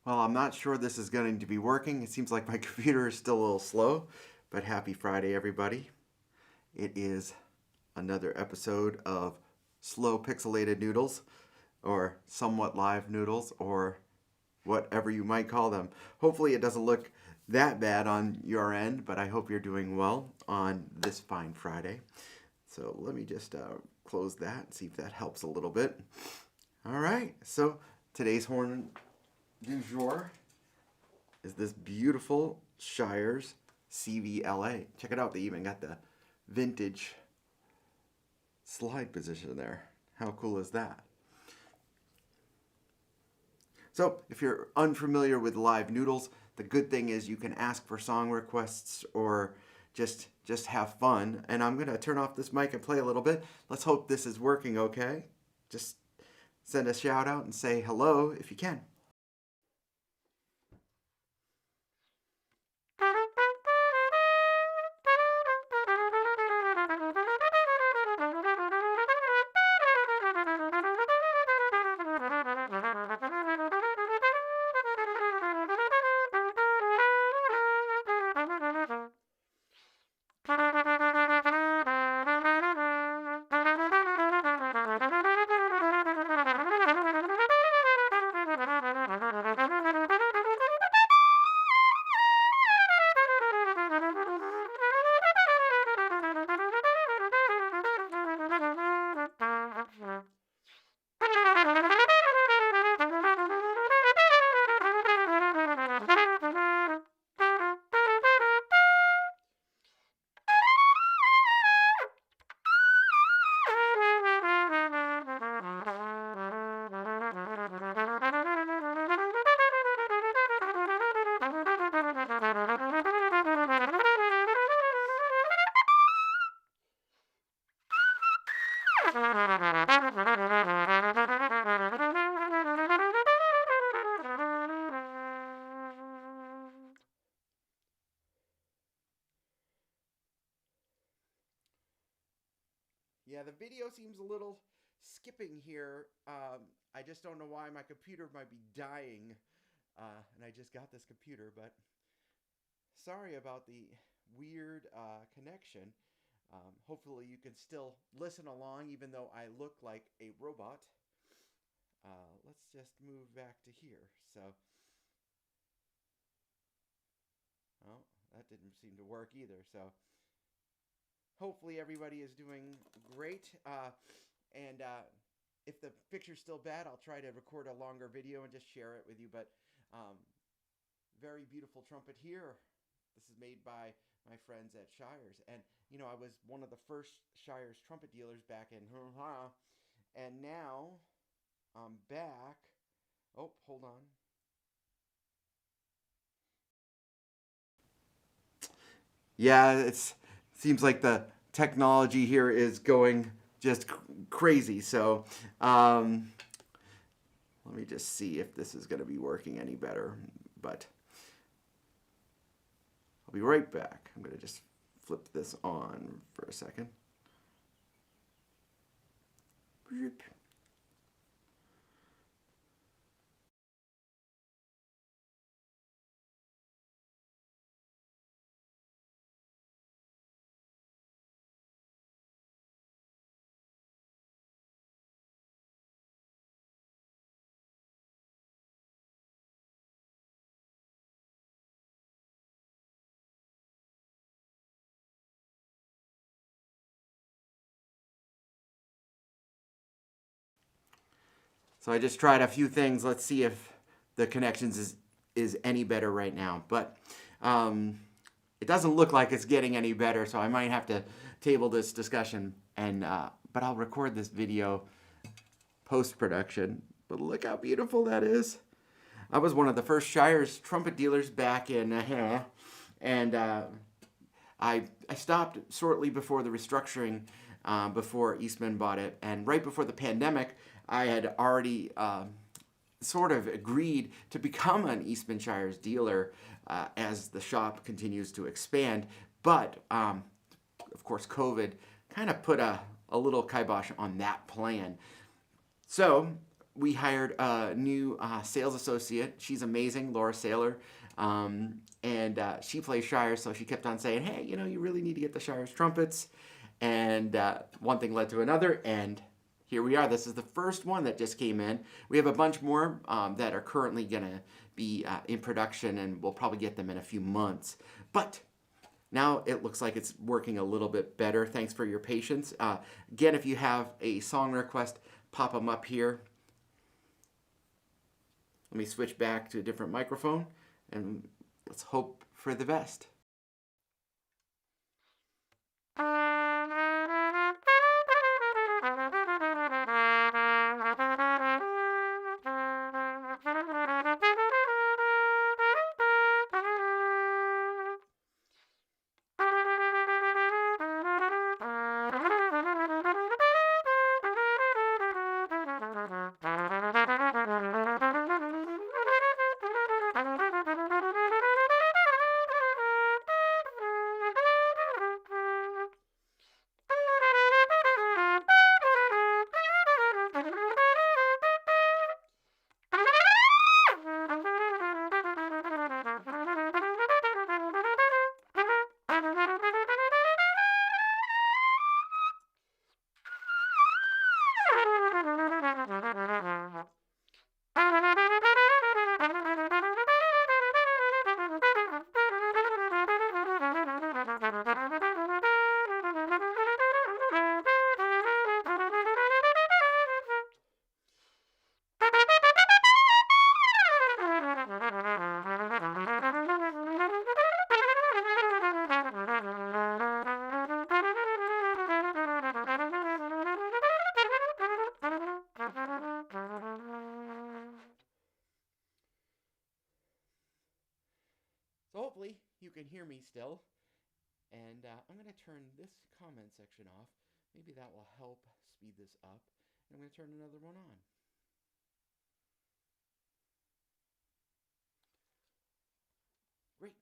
Well, I'm not sure this is going to be working. It seems like my computer is still a little slow, but happy Friday, everybody. It is another episode of Slow Pixelated Noodles, or somewhat live noodles, or whatever you might call them. Hopefully, it doesn't look that bad on your end, but I hope you're doing well on this fine Friday. So let me just close that and see if that helps a little bit. All right, so today's horn du jour is this beautiful Shires CVLA. Check it out, they even got the vintage slide position there. How cool is that? So if you're unfamiliar with live noodles, the good thing is you can ask for song requests or just have fun. And I'm gonna turn off this mic and play a little bit. Let's hope this is working okay. Just send a shout out and say hello if you can. Yeah, the video seems a little skipping here. I just don't know why my computer might be dying. And I just got this computer, but sorry about the weird connection. Hopefully, you can still listen along, even though I look like a robot. Let's just move back to here. So, oh, that didn't seem to work either. So, hopefully, everybody is doing great. And if the picture's still bad, I'll try to record a longer video and just share it with you. But um, very beautiful trumpet here. This is made by my friends at Shires. And, you know, I was one of the first Shires trumpet dealers back in, and now I'm back. Oh, hold on. Yeah, it seems like the technology here is going just crazy. So let me just see if this is going to be working any better. But I'll be right back. I'm going to just flip this on for a second. So I just tried a few things. Let's see if the connections is any better right now. But it doesn't look like it's getting any better, so I might have to table this discussion. And but I'll record this video post-production. But look how beautiful that is. I was one of the first Shires trumpet dealers back in, and I stopped shortly before the restructuring, before Eastman bought it, and right before the pandemic, I had already sort of agreed to become an Eastman Shires dealer as the shop continues to expand. But of course, COVID kind of put a little kibosh on that plan. So we hired a new sales associate. She's amazing, Laura Saylor. And she plays Shires, so she kept on saying, hey, you know, you really need to get the Shires trumpets. And one thing led to another, and here we are. This is the first one that just came in. We have a bunch more that are currently going to be in production, and we'll probably get them in a few months. But now it looks like it's working a little bit better. Thanks for your patience. Again, if you have a song request, pop them up here. Let me switch back to a different microphone, and let's hope for the best. So hopefully you can hear me still. And I'm going to turn this comment section off. Maybe that will help speed this up. And I'm going to turn another one on. Great.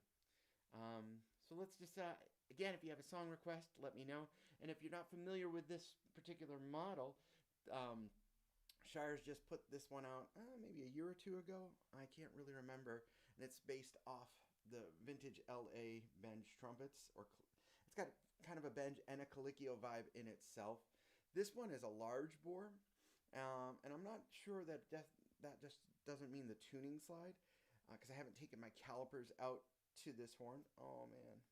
So let's just, again, if you have a song request, let me know. And if you're not familiar with this particular model, Shires just put this one out maybe a year or two ago. I can't really remember. And it's based off the vintage LA Benj trumpets. It's got kind of a Benj and a Colicchio vibe in itself. This one is a large bore. And I'm not sure that just doesn't mean the tuning slide. Because I haven't taken my calipers out to this horn. Oh, man.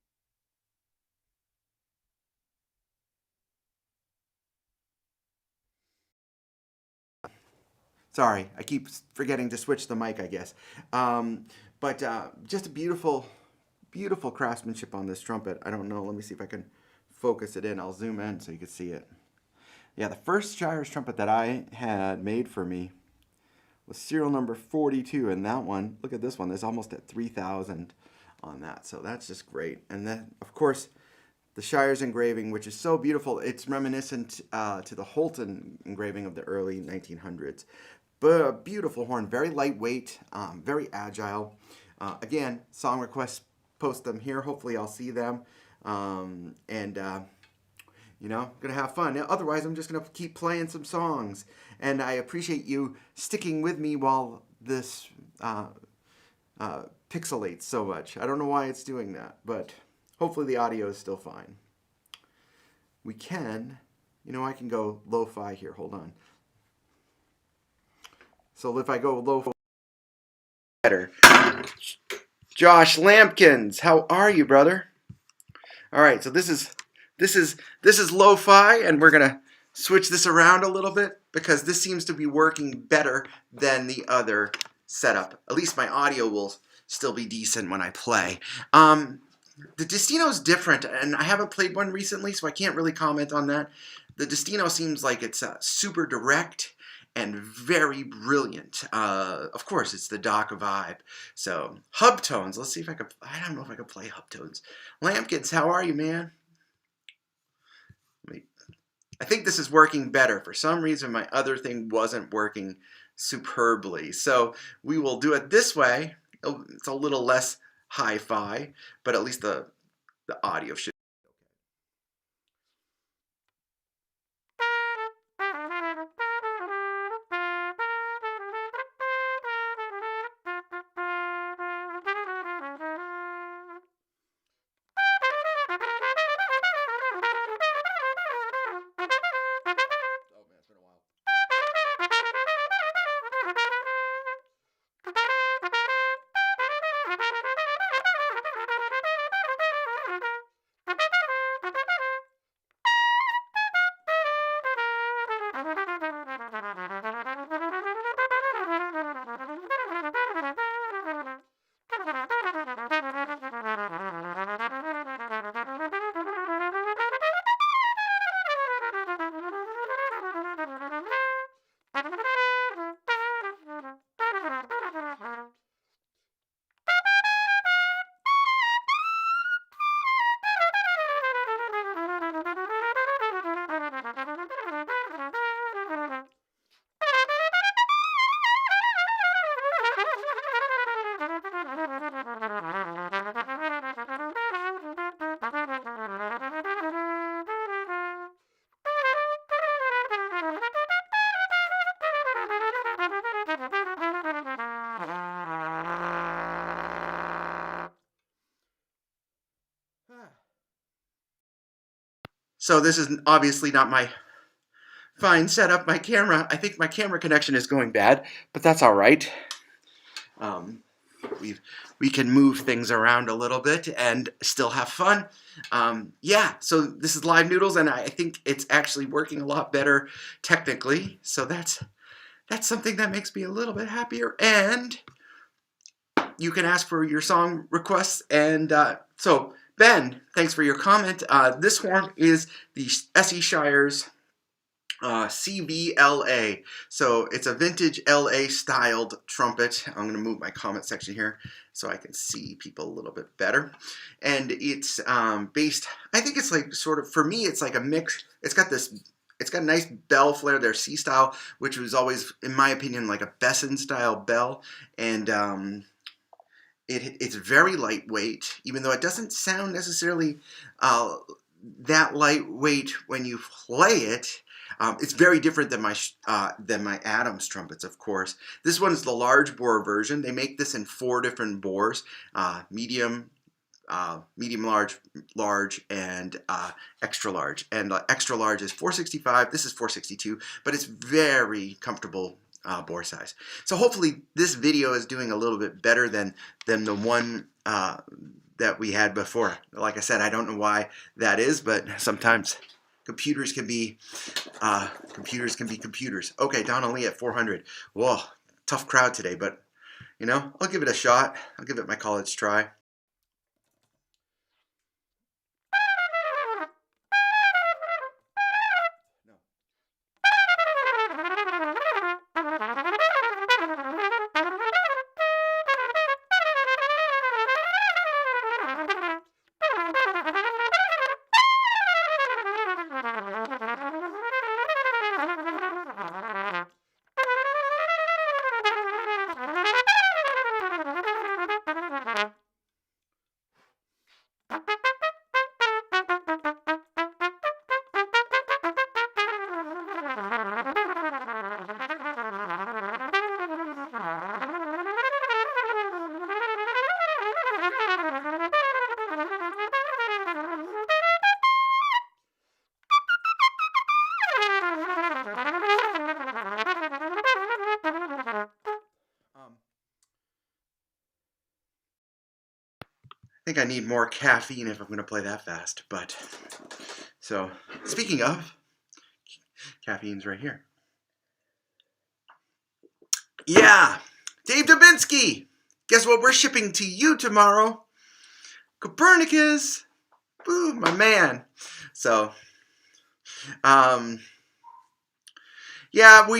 Sorry, I keep forgetting to switch the mic, I guess. But just a beautiful, beautiful craftsmanship on this trumpet. I don't know. Let me see if I can focus it in. I'll zoom in so you can see it. Yeah, the first Shires trumpet that I had made for me was serial number 42. And that one, look at this one. There's almost at 3,000 on that. So that's just great. And then, of course, the Shires engraving, which is so beautiful. It's reminiscent to the Holton engraving of the early 1900s. But a beautiful horn, very lightweight, very agile. Again, song requests, post them here. Hopefully I'll see them. You know, gonna have fun. Otherwise, I'm just gonna keep playing some songs. And I appreciate you sticking with me while this pixelates so much. I don't know why it's doing that, but hopefully the audio is still fine. We can, you know, I can go lo-fi here. Hold on. So if I go low, better. Josh Lampkins, how are you, brother? All right, so this is lo-fi, and we're gonna switch this around a little bit because this seems to be working better than the other setup. At least my audio will still be decent when I play. The Destino's different, and I haven't played one recently, so I can't really comment on that. The Destino seems like it's super direct and very brilliant. Of course, it's the Doc vibe. So, hub tones. Let's see if I could. I don't know if I could play hub tones. Lampkins, how are you, man? I think this is working better. For some reason, my other thing wasn't working superbly. So, we will do it this way. It's a little less hi-fi, but at least the audio should. So this is obviously not my fine setup. My camera, I think my camera connection is going bad, but that's all right. Um, we can move things around a little bit and still have fun. Yeah, so this is Live Noodles, and I think it's actually working a lot better technically. So that's something that makes me a little bit happier. And you can ask for your song requests. And so Ben, thanks for your comment. This horn is the SE Shires CVLA. So it's a vintage LA styled trumpet. I'm going to move my comment section here so I can see people a little bit better. And it's based, I think it's like sort of, for me, it's like a mix. It's got a nice bell flare there, C style, which was always, in my opinion, like a Besson style bell. And it's very lightweight, even though it doesn't sound necessarily that lightweight when you play it. It's very different than my Adams trumpets, of course. This one is the large bore version. They make this in 4 different bores: medium, medium large, and extra large. And extra large is 465. This is 462, but it's very comfortable bore size. So hopefully this video is doing a little bit better than the one that we had before. Like I said, I don't know why that is, but sometimes computers can be computers. Okay, Donna Lee at 400. Whoa, tough crowd today, but you know, I'll give it a shot. I'll give it my college try. I think I need more caffeine if I'm going to play that fast. But so speaking of, caffeine's right here. Yeah, Dave Dubinsky. Guess what we're shipping to you tomorrow? Copernicus. Woo, my man. So, yeah,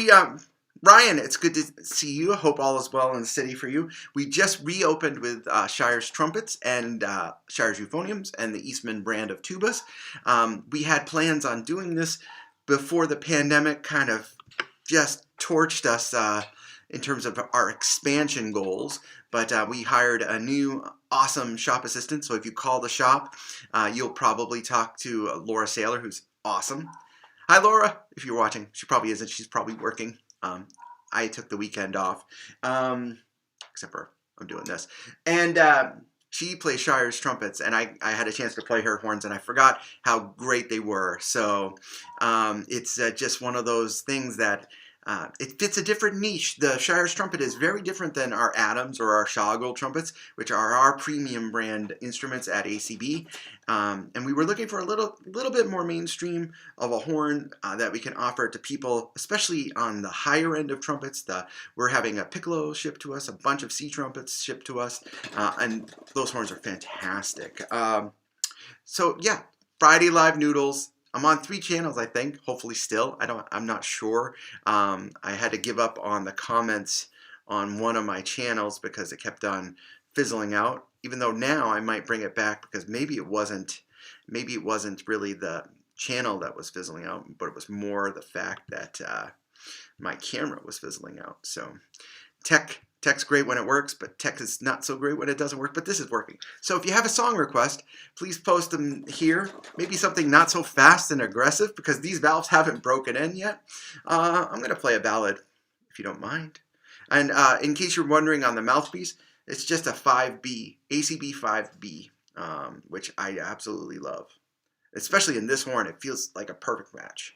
Ryan, it's good to see you. I hope all is well in the city for you. We just reopened with Shires trumpets and Shires euphoniums and the Eastman brand of tubas. We had plans on doing this before the pandemic kind of just torched us in terms of our expansion goals, but we hired a new awesome shop assistant. So if you call the shop, you'll probably talk to Laura Saylor, who's awesome. Hi, Laura, if you're watching. She probably isn't. She's probably working. I took the weekend off, except for I'm doing this. And she plays Shires trumpets, and I had a chance to play her horns, and I forgot how great they were. So it's just one of those things that it fits a different niche. The Shires trumpet is very different than our Adams or our Shoggle trumpets, which are our premium brand instruments at ACB. And we were looking for a little bit more mainstream of a horn that we can offer to people, especially on the higher end of trumpets. We're having a piccolo shipped to us, a bunch of C trumpets shipped to us, and those horns are fantastic. So yeah, Friday Live Noodles. I'm on 3 channels, I think. Hopefully, still. I'm not sure. I had to give up on the comments on one of my channels because it kept on fizzling out. Even though now I might bring it back because maybe it wasn't really the channel that was fizzling out, but it was more the fact that my camera was fizzling out. So tech's great when it works, but tech is not so great when it doesn't work, but this is working. So if you have a song request, please post them here. Maybe something not so fast and aggressive because these valves haven't broken in yet. I'm going to play a ballad, if you don't mind. And in case you're wondering on the mouthpiece, it's just a 5B, ACB 5B, which I absolutely love. especially in this horn, it feels like a perfect match.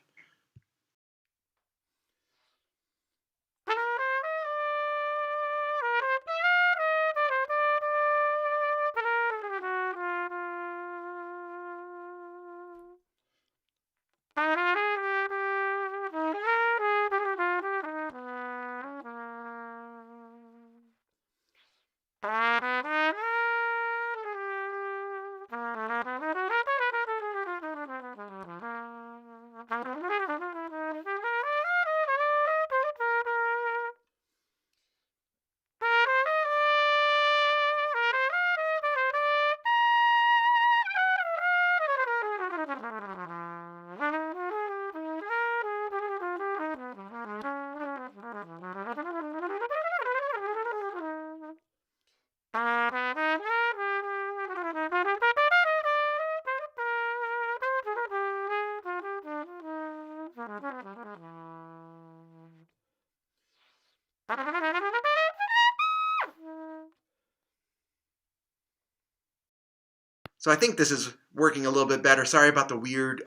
So I think this is working a little bit better. Sorry about the weird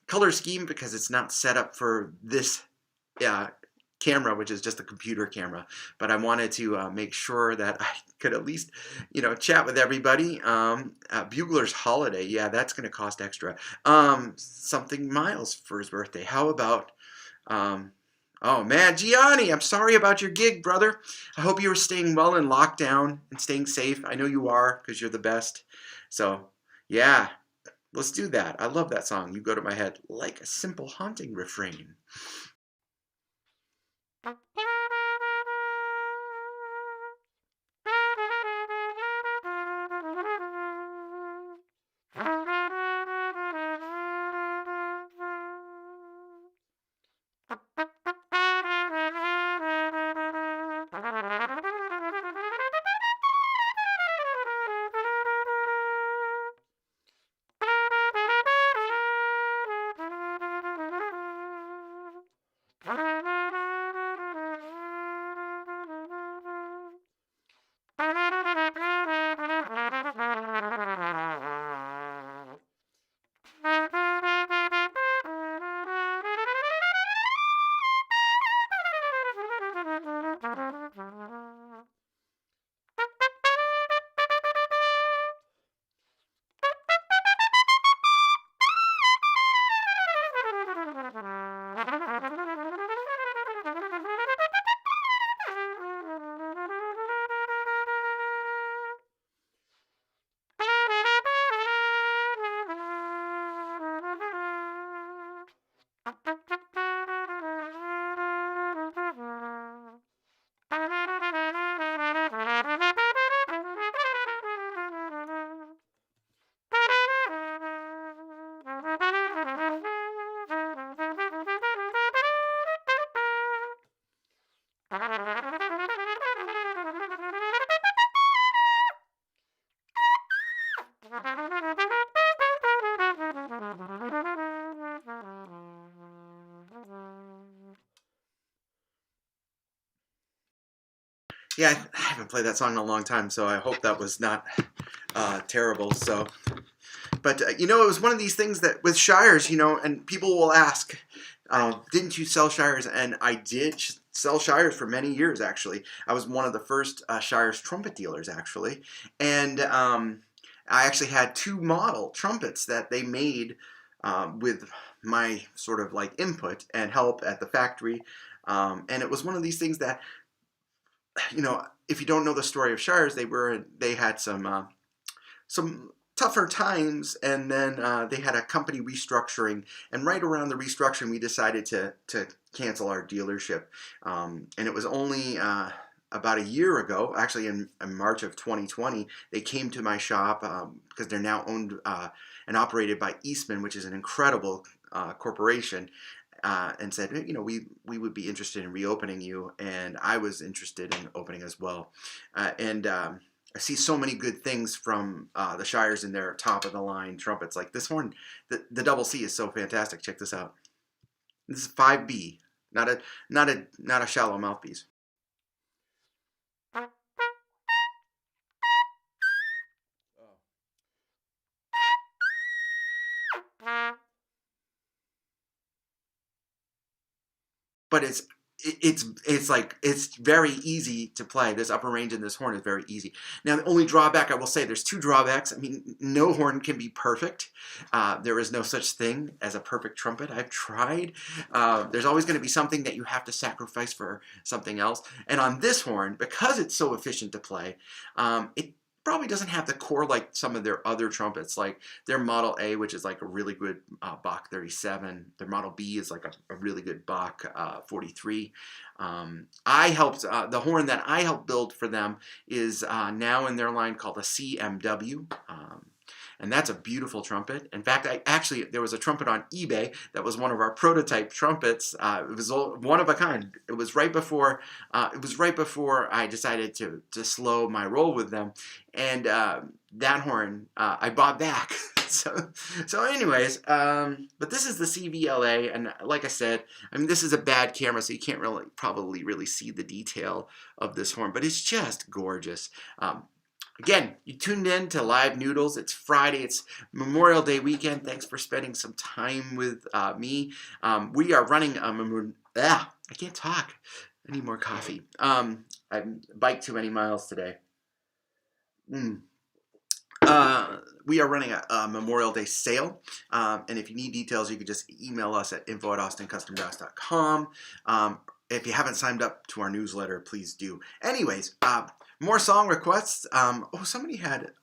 color scheme because it's not set up for this uh, camera, which is just a computer camera. But I wanted to make sure that I could at least, chat with everybody. Bugler's Holiday, yeah, that's going to cost extra. Something Miles for his birthday. How about, oh man, Gianni, I'm sorry about your gig, brother. I hope you are staying well in lockdown and staying safe. I know you are because you're the best. So, yeah, let's do that. I love that song. You go to my head like a simple haunting refrain. Yeah, I haven't played that song in a long time, so I hope that was not terrible. So, but it was one of these things that with Shires, and people will ask, didn't you sell Shires? And I did sell Shires for many years. Actually, I was one of the first Shires trumpet dealers, actually, and I actually had 2 model trumpets that they made with my sort of like input and help at the factory. And it was one of these things that, if you don't know the story of Shires, they had some tougher times, and then they had a company restructuring, and right around the restructuring, we decided to cancel our dealership, and it was only about a year ago, actually in March of 2020, they came to my shop because they're now owned and operated by Eastman, which is an incredible corporation. And said, we would be interested in reopening you, and I was interested in opening as well. And I see so many good things from the Shires in their top of the line trumpets. Like this horn, the double C is so fantastic. Check this out. This is 5B, not a shallow mouthpiece. but it's like it's very easy to play. This upper range in this horn is very easy. Now the only drawback I will say, there's two drawbacks. I mean, no horn can be perfect. There is no such thing as a perfect trumpet. I've tried. There's always going to be something that you have to sacrifice for something else. And on this horn, because it's so efficient to play, it probably doesn't have the core like some of their other trumpets, like their Model A, which is like a really good Bach 37. Their Model B is like a really good Bach 43. I helped, the horn that I helped build for them is now in their line called a CMW. And that's a beautiful trumpet. In fact, there was a trumpet on eBay that was one of our prototype trumpets. It was one of a kind. It was right before I decided to slow my roll with them, and that horn I bought back. So anyways, but this is the CVLA, and like I said, I mean, this is a bad camera, so you can't probably really see the detail of this horn, but it's just gorgeous. Again, you tuned in to Live Noodles. It's Friday. It's Memorial Day weekend. Thanks for spending some time with me. We are running I can't talk. I need more coffee. I biked too many miles today. We are running a Memorial Day sale, and if you need details, you can just email us at info@austincustombrass.com. If you haven't signed up to our newsletter, please do. Anyways, more song requests. Somebody had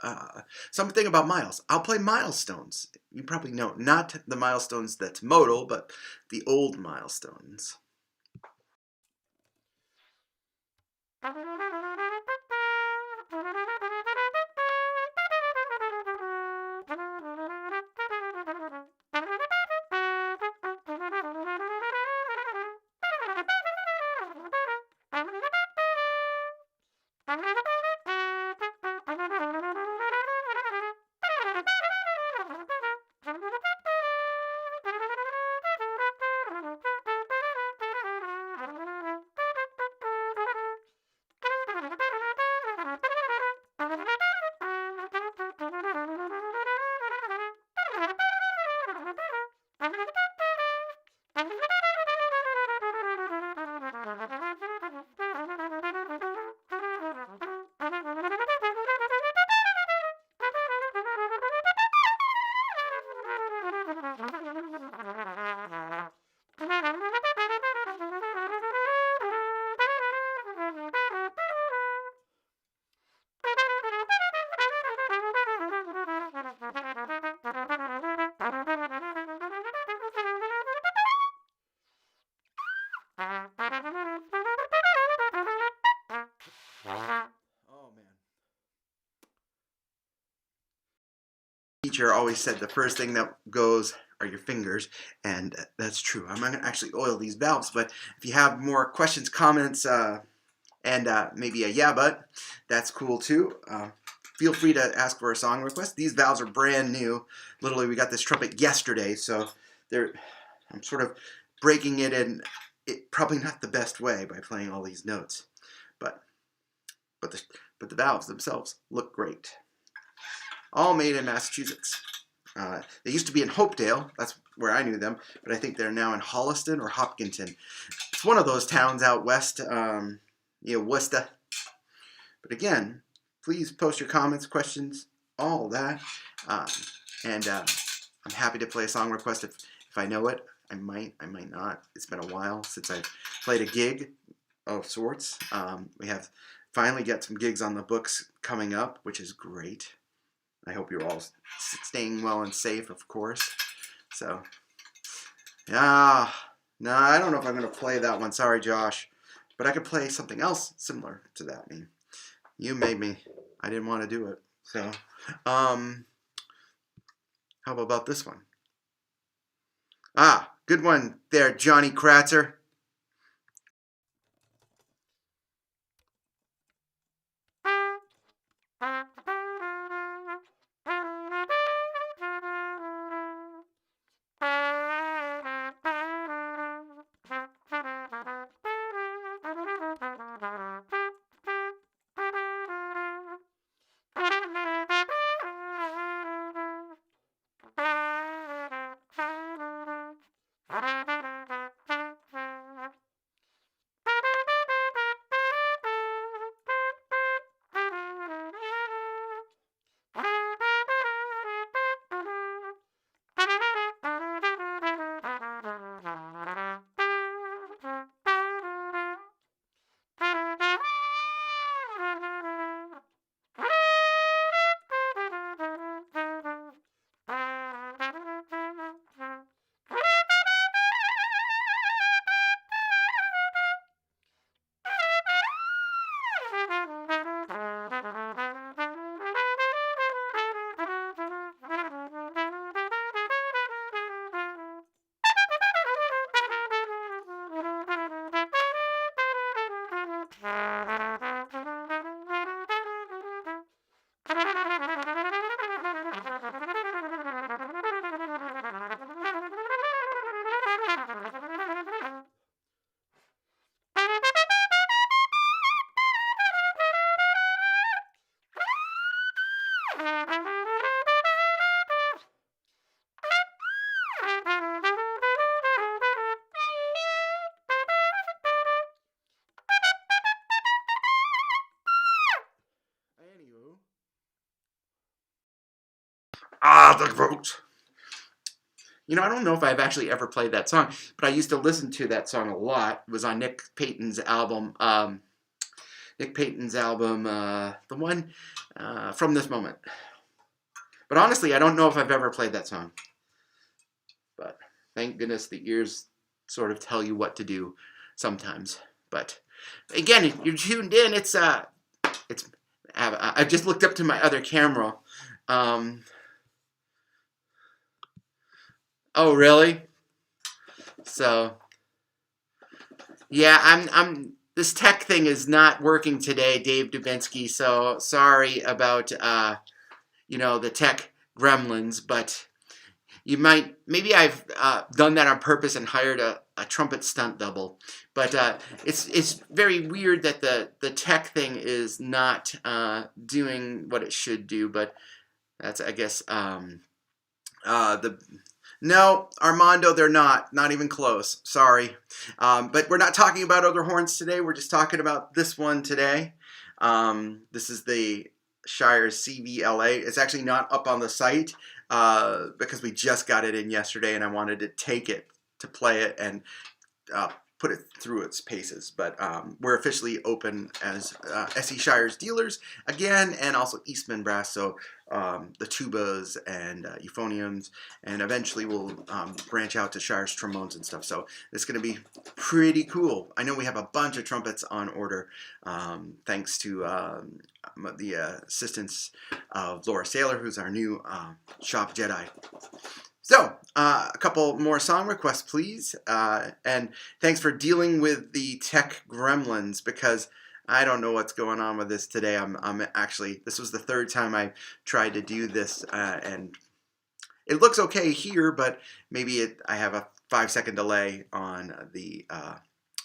something about Miles. I'll play Milestones. You probably know, not the Milestones that's modal, but the old Milestones. Teacher always said the first thing that goes are your fingers, and that's true. I'm not going to actually oil these valves, but if you have more questions, comments, and maybe a yeah but, that's cool too. Feel free to ask for a song request. These valves are brand new. Literally, we got this trumpet yesterday, so I'm sort of breaking it in probably not the best way by playing all these notes, but the valves themselves look great. All made in Massachusetts. They used to be in Hopedale. That's where I knew them, but I think they're now in Holliston or Hopkinton. It's one of those towns out west, Worcester. But again, please post your comments, questions, all that. And I'm happy to play a song request if I know it. I might not. It's been a while since I've played a gig of sorts. We have finally got some gigs on the books coming up, which is great. I hope you're all staying well and safe, of course. So, yeah. No, I don't know if I'm going to play that one. Sorry, Josh. But I could play something else similar to that. I mean, you made me. I didn't want to do it. So, how about this one? Good one there, Johnny Kratzer. The vote. You know, I don't know if I've actually ever played that song, but I used to listen to that song a lot. It was on Nick Payton's album. The one From This Moment. But honestly, I don't know if I've ever played that song. But thank goodness the ears sort of tell you what to do sometimes. But again, if you're tuned in, I've just looked up to my other camera. Oh, really? So, yeah, this tech thing is not working today, Dave Dubinsky. So sorry about, the tech gremlins, but maybe I've done that on purpose and hired a trumpet stunt double. But it's very weird that the tech thing is not doing what it should do. But that's, I guess, No, Armando, they're not even close. Sorry. But we're not talking about other horns today. We're just talking about this one today. This is the Shires CVLA. It's actually not up on the site because we just got it in yesterday and I wanted to take it to play it and put it through its paces. But we're officially open as SE Shires dealers again, and also Eastman Brass. So the tubas and euphoniums, and eventually we'll branch out to Shires trombones and stuff. So it's going to be pretty cool. I know we have a bunch of trumpets on order, thanks to the assistance of Laura Saylor, who's our new shop Jedi. So, a couple more song requests, please. And thanks for dealing with the tech gremlins, because I don't know what's going on with this today. This was the third time I tried to do this, and it looks okay here, but maybe I have a 5-second delay on the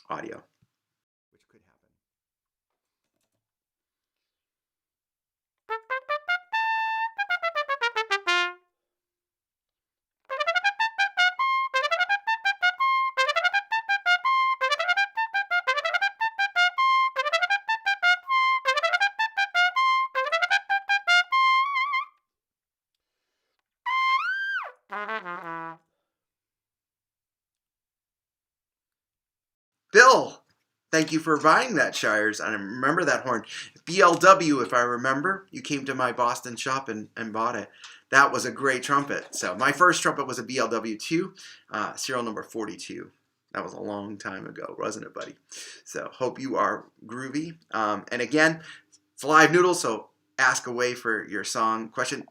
audio, which could happen. Bill, thank you for buying that Shires. I remember that horn. BLW, if I remember. You came to my Boston shop and bought it. That was a great trumpet. So my first trumpet was a BLW2, serial number 42. That was a long time ago, wasn't it, buddy? So hope you are groovy. And again, it's live noodles, so ask away for your song question.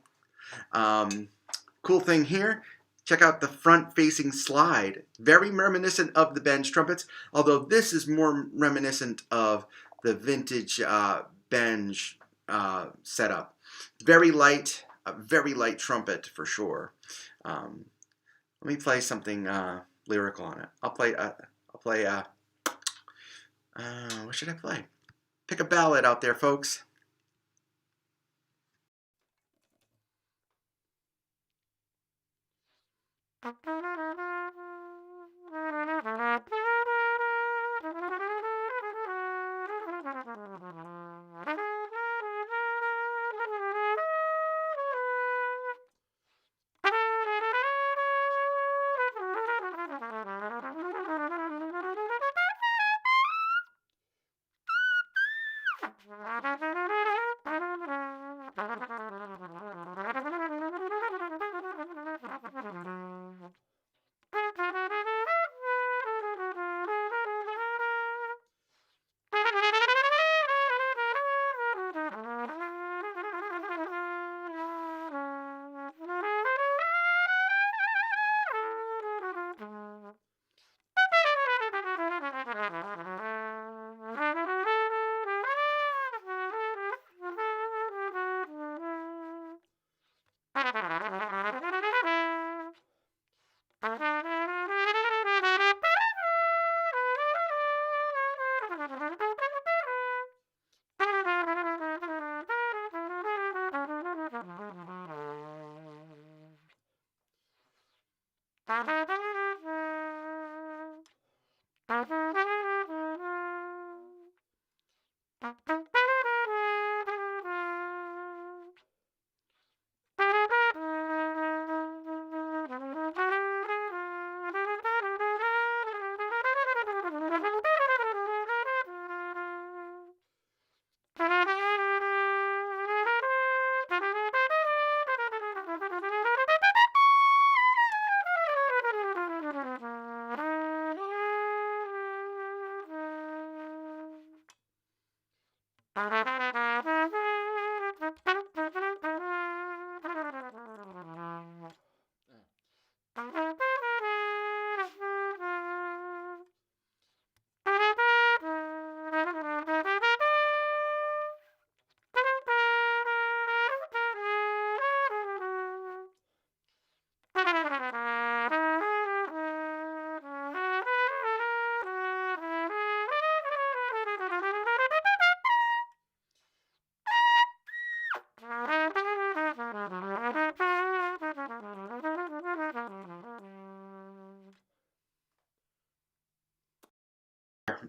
Cool thing here. Check out the front-facing slide. Very reminiscent of the Benge trumpets, although this is more reminiscent of the vintage Benge setup. Very light, a very light trumpet for sure. Let me play something lyrical on it. I'll play. What should I play? Pick a ballad out there, folks.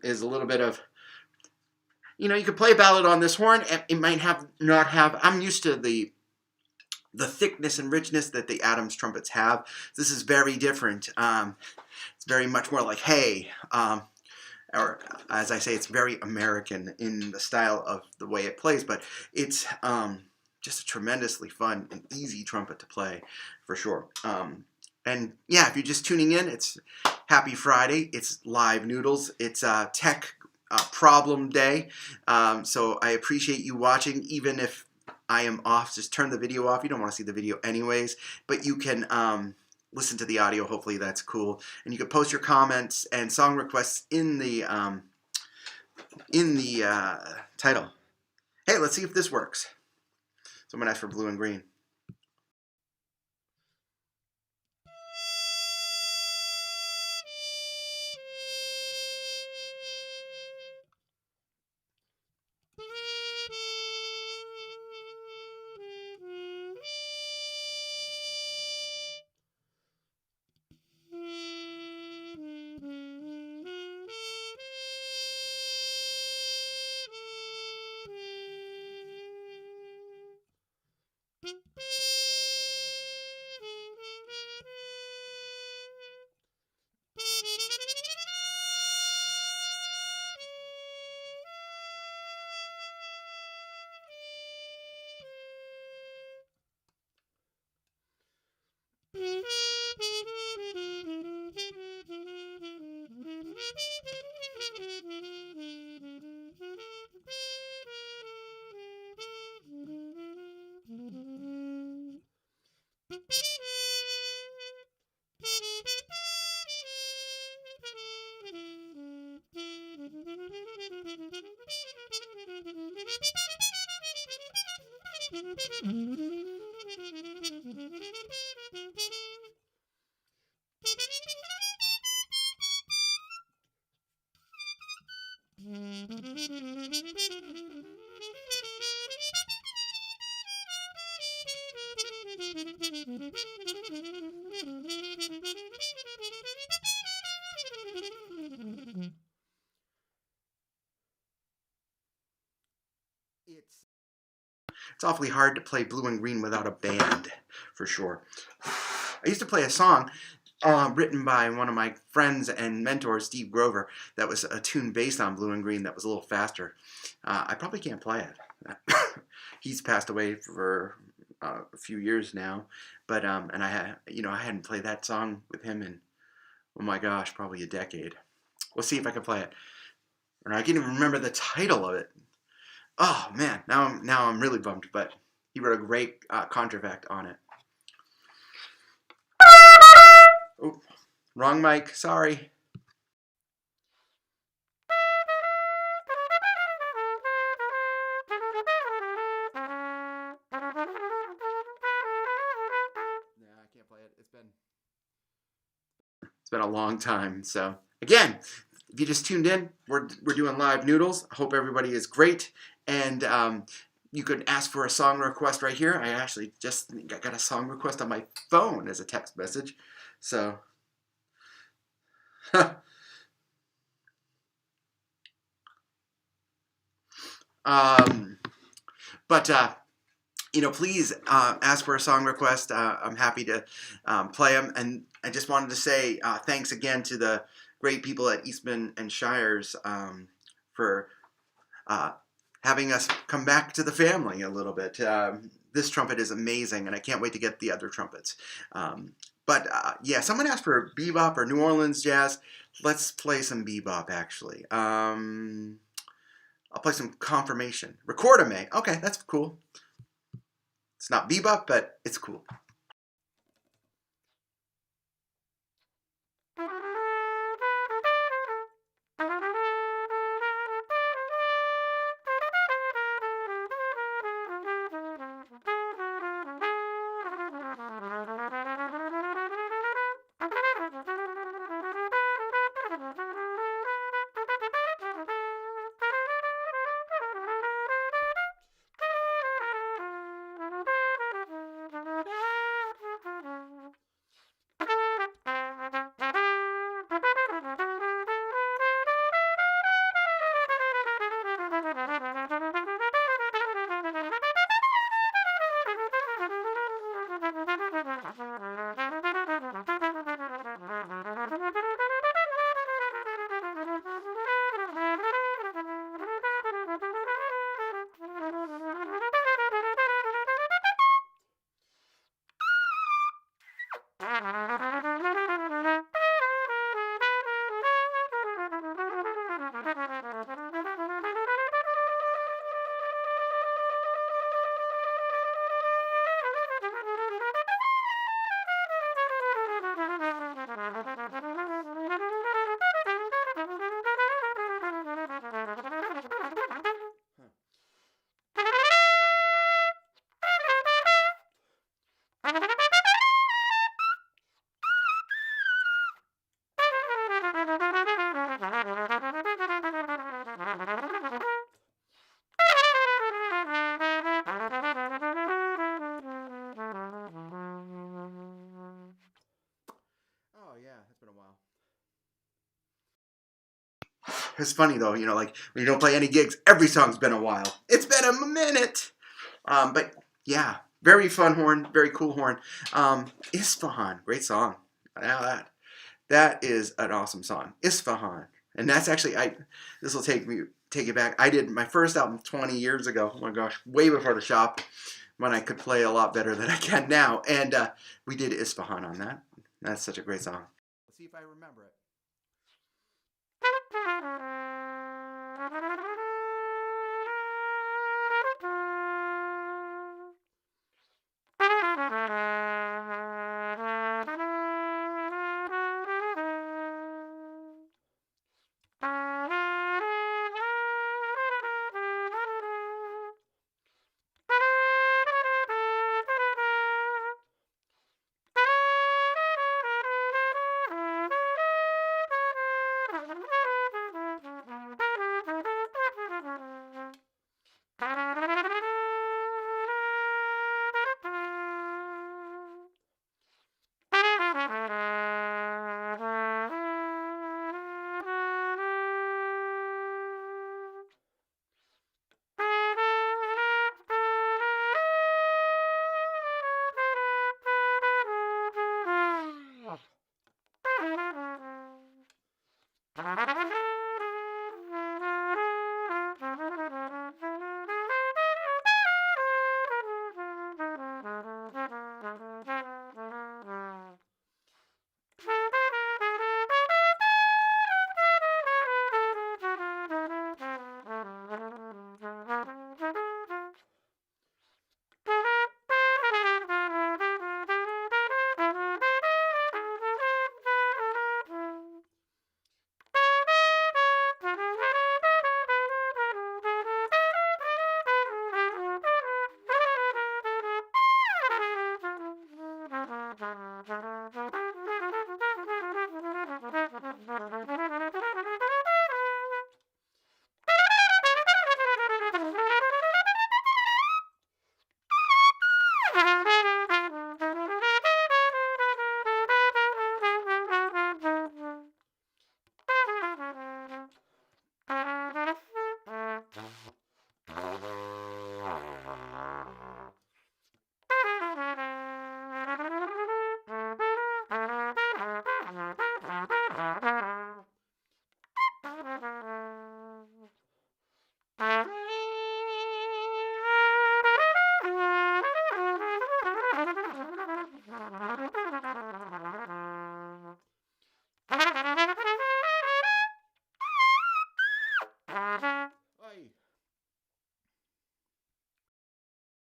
Is a little bit of, you know, you could play a ballad on this horn, and it might not have. I'm used to the thickness and richness that the Adams trumpets have. This is very different. It's very much more like hey, or as I say, it's very American in the style of the way it plays, but it's just a tremendously fun and easy trumpet to play, for sure. And yeah, if you're just tuning in, it's Happy Friday. It's live noodles. It's tech problem day. So I appreciate you watching, even if I am off. Just turn the video off. You don't want to see the video anyways, but you can listen to the audio. Hopefully that's cool. And you can post your comments and song requests in the title. Hey, let's see if this works. Someone asked for blue and green. It's awfully hard to play blue and green without a band, for sure. I used to play a song written by one of my friends and mentors, Steve Grover, that was a tune based on blue and green that was a little faster. I probably can't play it. He's passed away for a few years now, but and I hadn't played that song with him in, oh my gosh, probably a decade. We'll see if I can play it. Or I can't even remember the title of it. Oh man, now I'm really bummed, but he wrote a great contrafact on it. Oh, wrong mic, sorry. Yeah, I can't play it. It's been a long time. So again, if you just tuned in, we're doing live noodles. I hope everybody is great. And you could ask for a song request right here. I actually just got a song request on my phone as a text message. So, please ask for a song request. I'm happy to play them. And I just wanted to say thanks again to the great people at Eastman and Shires for having us come back to the family a little bit. This trumpet is amazing, and I can't wait to get the other trumpets. Yeah, someone asked for bebop or New Orleans jazz. Let's play some bebop, actually. I'll play some confirmation. Record a May. Okay, that's cool. It's not bebop, but it's cool. Oh yeah, it's been a while. It's funny though, like when you don't play any gigs, every song's been a while. It's been a minute. But yeah, very fun horn, very cool horn. Isfahan, great song. Now that is an awesome song, Isfahan, and that's actually This will take it back. I did my first album 20 years ago. Oh my gosh, way before the shop, when I could play a lot better than I can now, and we did Isfahan on that. That's such a great song. Let's see if I remember it.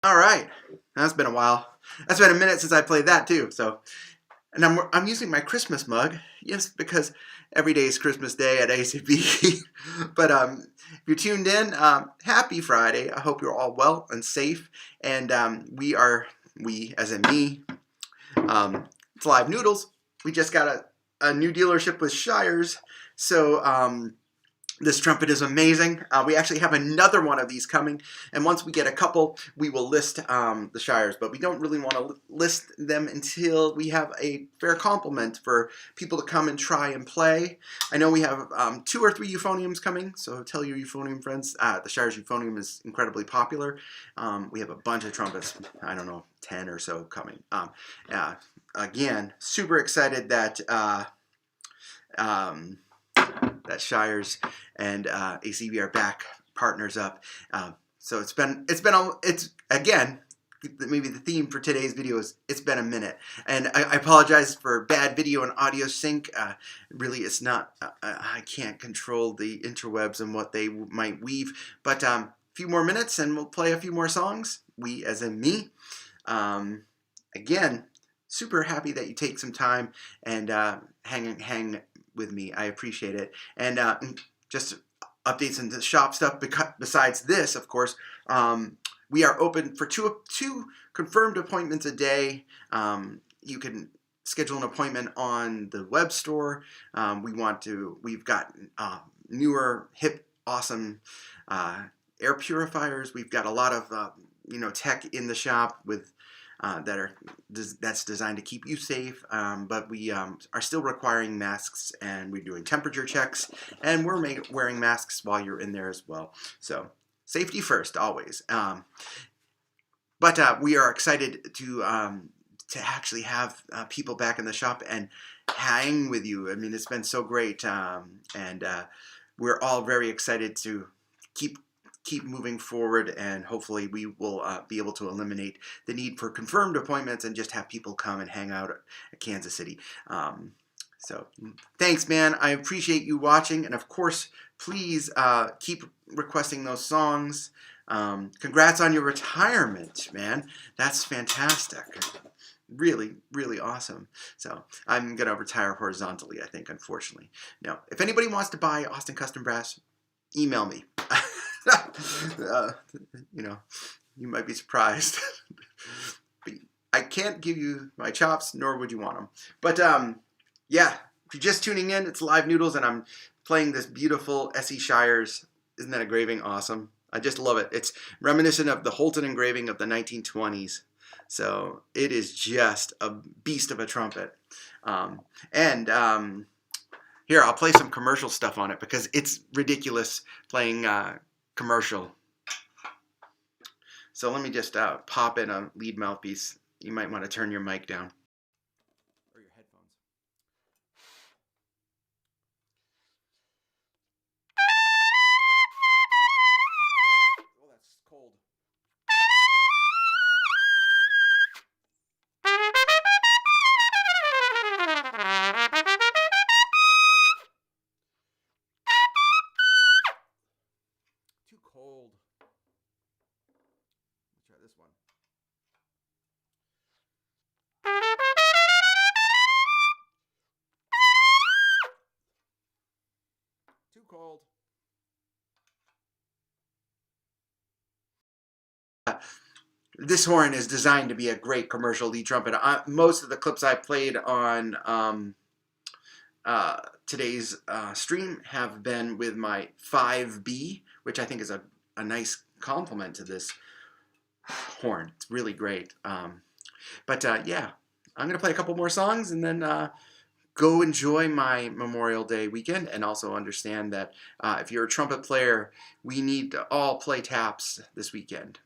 All right, that's been a while. That's been a minute since I played that too. So, and I'm using my Christmas mug. Yes, because every day is Christmas Day at ACB. But if you're tuned in, happy Friday. I hope you're all well and safe. And we as in me, it's Live Noodles. We just got a new dealership with Shires. So this trumpet is amazing. We actually have another one of these coming, and once we get a couple, we will list the Shires, but we don't really want to list them until we have a fair complement for people to come and try and play. I know we have 2 or 3 euphoniums coming, so tell your euphonium friends. The Shires euphonium is incredibly popular. We have a bunch of trumpets, I don't know, 10 or so coming. Again, super excited that that Shires and ACB are back, partners up. So it's again, maybe the theme for today's video is it's been a minute, and I apologize for bad video and audio sync. Really, it's not. I can't control the interwebs and what they might weave, but a few more minutes and we'll play a few more songs. We, as in me. Again, super happy that you take some time and hang with me. I appreciate it. And just updates into shop stuff. Besides this, of course, we are open for two confirmed appointments a day. You can schedule an appointment on the web store. We've got newer, hip, awesome air purifiers. We've got a lot of tech in the shop with that's designed to keep you safe, but we are still requiring masks, and we're doing temperature checks, and we're wearing masks while you're in there as well. So safety first, always. But we are excited to actually have people back in the shop and hang with you. I mean, it's been so great, and we're all very excited to keep moving forward, and hopefully we will be able to eliminate the need for confirmed appointments and just have people come and hang out at Kansas City. So thanks, man. I appreciate you watching, and of course, please keep requesting those songs. Congrats on your retirement, man. That's fantastic. Really, really awesome. So I'm going to retire horizontally, I think, unfortunately. Now, if anybody wants to buy Austin Custom Brass, email me. You might be surprised. But I can't give you my chops, nor would you want them. But yeah, if you're just tuning in, it's Live Noodles, and I'm playing this beautiful SE Shires. Isn't that engraving awesome? I just love it. It's reminiscent of the Holton engraving of the 1920s. So it is just a beast of a trumpet. Here, I'll play some commercial stuff on it because it's ridiculous playing commercial. So let me just pop in a lead mouthpiece. You might want to turn your mic down. Or your headphones. Oh, that's cold. Too cold. Let's try this one. Too cold. This horn is designed to be a great commercial lead trumpet. Most of the clips I played on today's stream have been with my 5B, which I think is a nice complement to this horn. It's really great. But yeah, I'm going to play a couple more songs and then go enjoy my Memorial Day weekend, and also understand that if you're a trumpet player, we need to all play taps this weekend.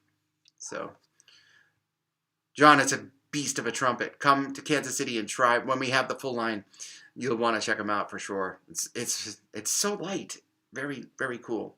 So, John, it's a beast of a trumpet. Come to Kansas City and try. When we have the full line, you'll want to check them out for sure. It's so light. Very, very cool.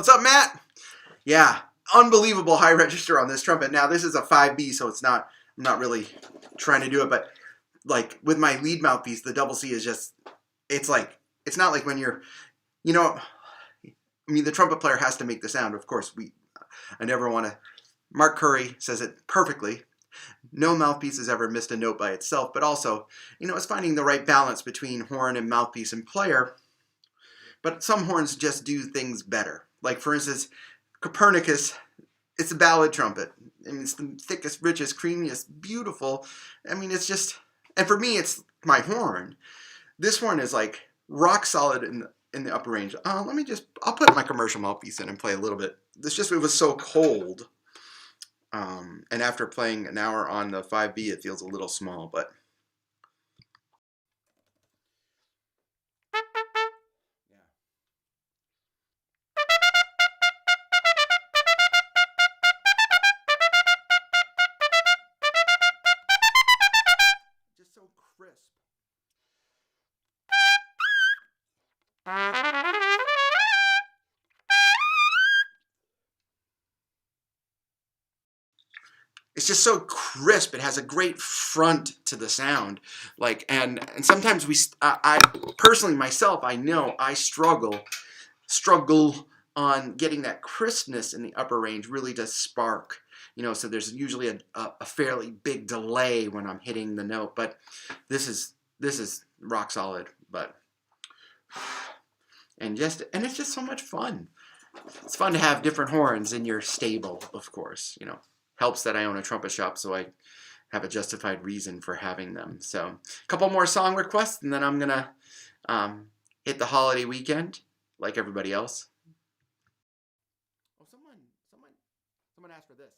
What's up, Matt? Yeah, unbelievable high register on this trumpet. Now this is a 5B, so I'm not really trying to do it, but like with my lead mouthpiece, the double C is just, it's not like when you're, I mean, the trumpet player has to make the sound. Of course, I never want to, Mark Curry says it perfectly. No mouthpiece has ever missed a note by itself, but also, it's finding the right balance between horn and mouthpiece and player. But some horns just do things better. Like, for instance, Copernicus, it's a ballad trumpet. I mean, it's the thickest, richest, creamiest, beautiful. I mean, it's just, and for me, it's my horn. This horn is like rock solid in the upper range. I'll put my commercial mouthpiece in and play a little bit. It was so cold. And after playing an hour on the 5B, it feels a little small, but. Just so crisp. It's just so crisp. It has a great front to the sound. And sometimes I personally myself, I know I struggle on getting that crispness in the upper range really to spark. So there's usually a fairly big delay when I'm hitting the note, but this is rock solid. But and it's just so much fun. It's fun to have different horns in your stable, of course. Helps that I own a trumpet shop, so I have a justified reason for having them. So a couple more song requests, and then I'm gonna hit the holiday weekend like everybody else. Oh, someone asked for this.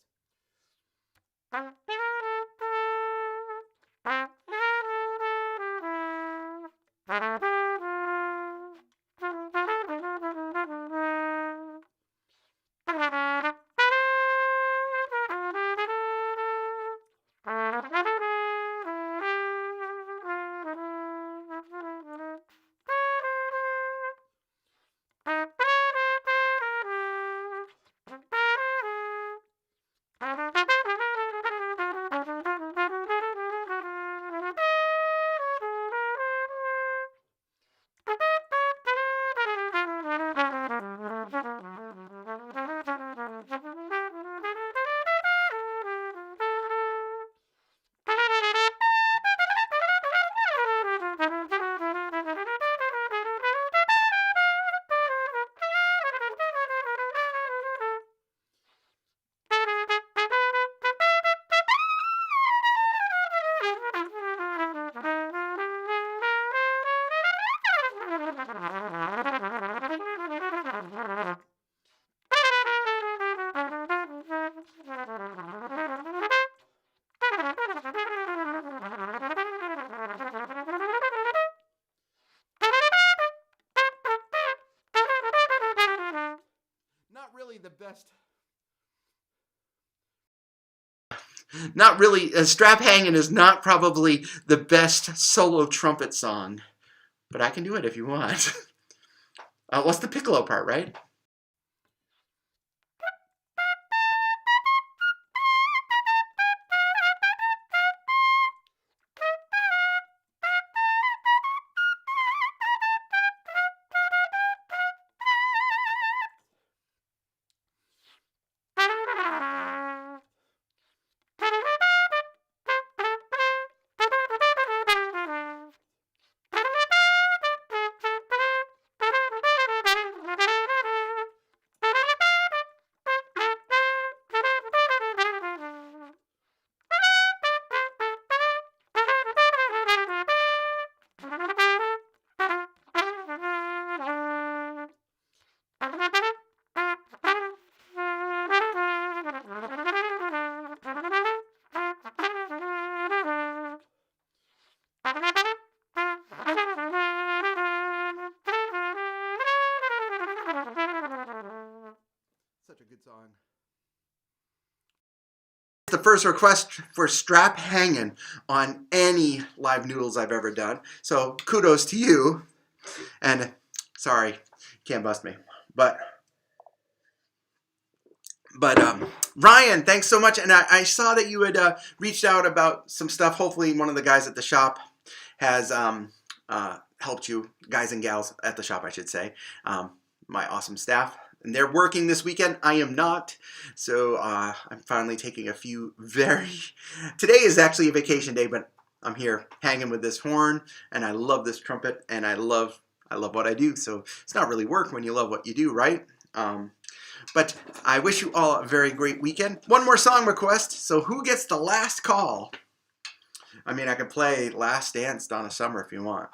The best. Not really. Strap Hangin' is not probably the best solo trumpet song, but I can do it if you want. What's the piccolo part, right? Such a good song. The first request for Strap Hangin' on any live noodles I've ever done. So kudos to you. And sorry, can't bust me. But But Ryan, thanks so much. And I saw that you had reached out about some stuff. Hopefully, one of the guys at the shop has helped you, guys and gals at the shop, I should say. My awesome staff. And they're working this weekend. I am not. So I'm finally taking a few Today is actually a vacation day, but I'm here hanging with this horn. And I love this trumpet. And I love what I do. So it's not really work when you love what you do, right? But I wish you all a very great weekend. One more song request. So who gets the last call? I mean, I could play Last Dance, Donna Summer if you want.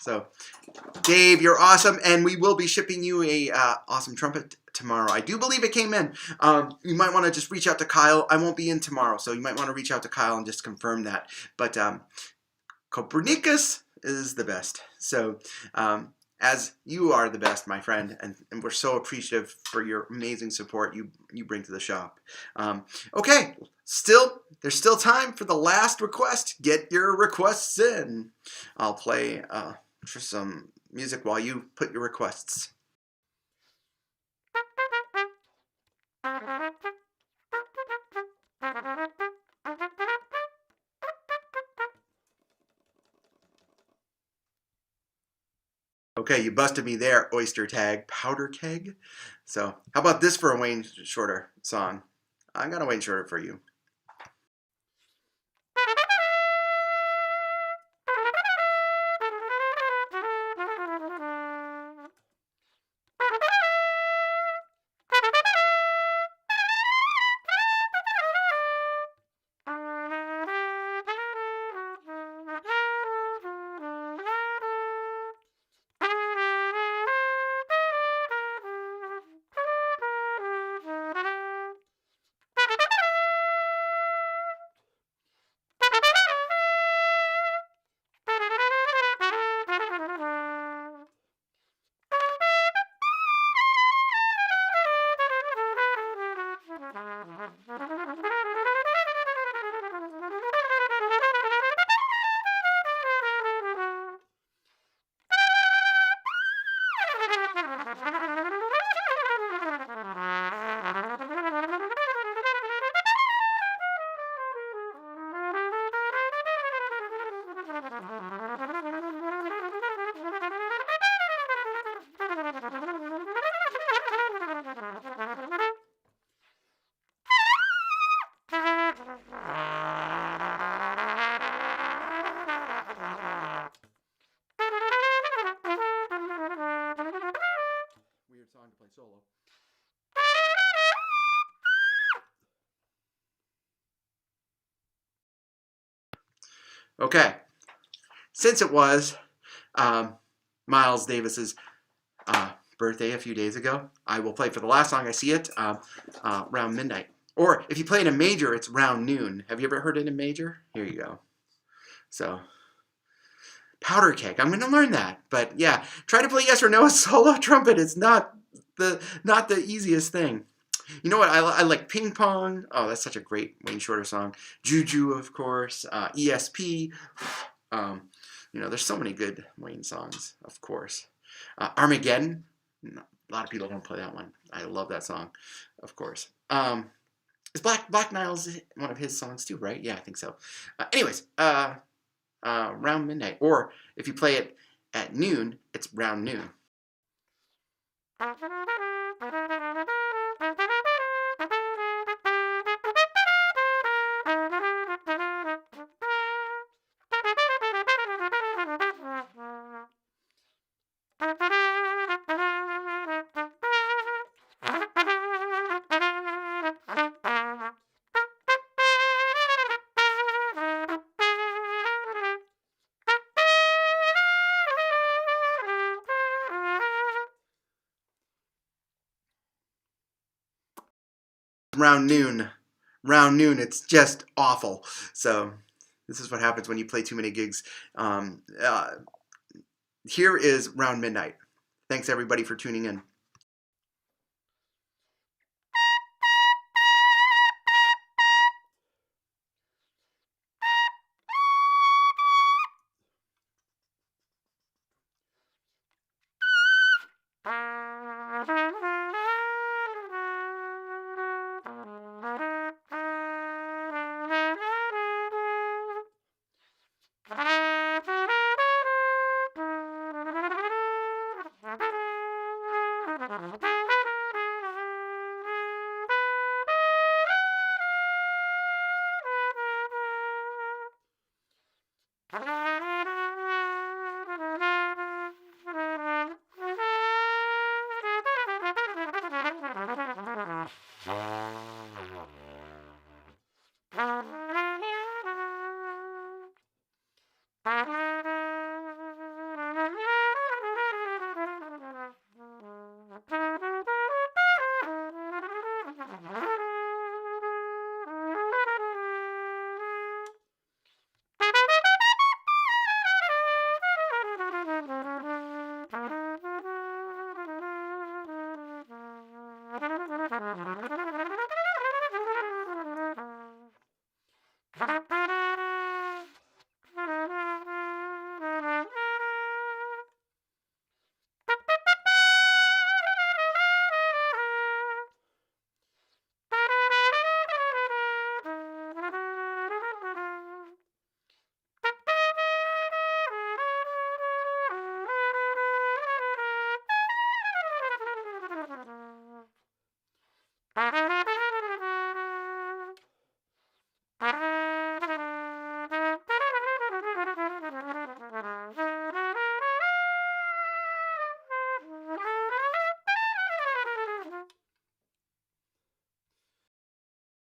So, Dave, you're awesome, and we will be shipping you a awesome trumpet tomorrow. I do believe it came in. You might want to just reach out to Kyle. I won't be in tomorrow, so you might want to reach out to Kyle and just confirm that. But Copernicus is the best. So, as you are the best, my friend, and we're so appreciative for your amazing support you bring to the shop. Okay, there's still time for the last request. Get your requests in. I'll play for some music while you put your requests. Okay, you busted me there, Oyster Tag, Powder Keg. So how about this for a Wayne Shorter song? I got a Wayne Shorter for you. Weird song to play solo. Okay, since it was Miles Davis's birthday a few days ago, I will play for the last song I see it around midnight. Or if you play in a major, it's around noon. Have you ever heard it in major? Here you go. So, Powder Keg. I'm going to learn that. But yeah, try to play yes or no solo trumpet. It's not the easiest thing. You know what? I like Ping Pong. Oh, that's such a great Wayne Shorter song. Juju, of course. ESP. There's so many good Wayne songs, of course. Armageddon. A lot of people don't play that one. I love that song, of course. Is Black Nile's one of his songs too, right? Yeah, I think so. Anyways, around midnight. Or if you play it at noon, it's round noon. Around noon, around noon, it's just awful. So this is what happens when you play too many gigs. Here is around midnight. Thanks everybody for tuning in.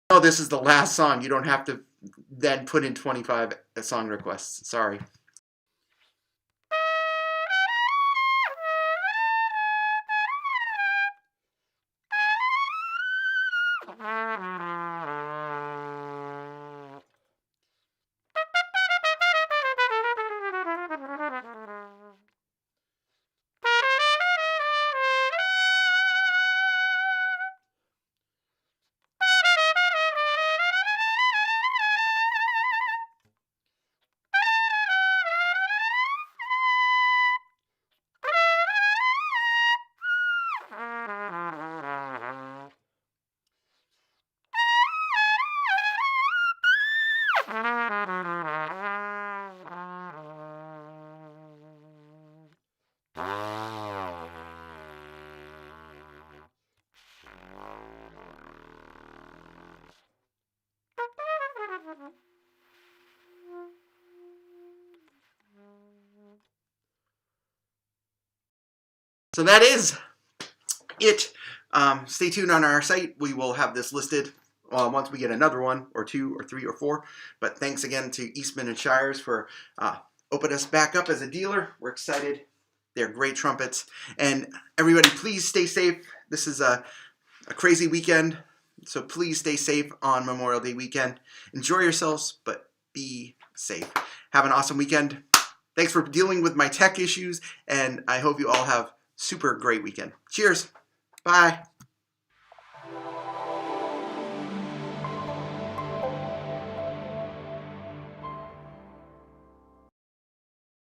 Oh, this is the last song. You don't have to then put in 25 song requests. Sorry. So that is it. Stay tuned on our site. We will have this listed once we get another one, or two, or three, or four. But thanks again to Eastman and Shires for opening us back up as a dealer. We're excited. They're great trumpets. And everybody, please stay safe. This is a crazy weekend, so please stay safe on Memorial Day weekend. Enjoy yourselves, but be safe. Have an awesome weekend. Thanks for dealing with my tech issues, and I hope you all have super great weekend. Cheers. Bye.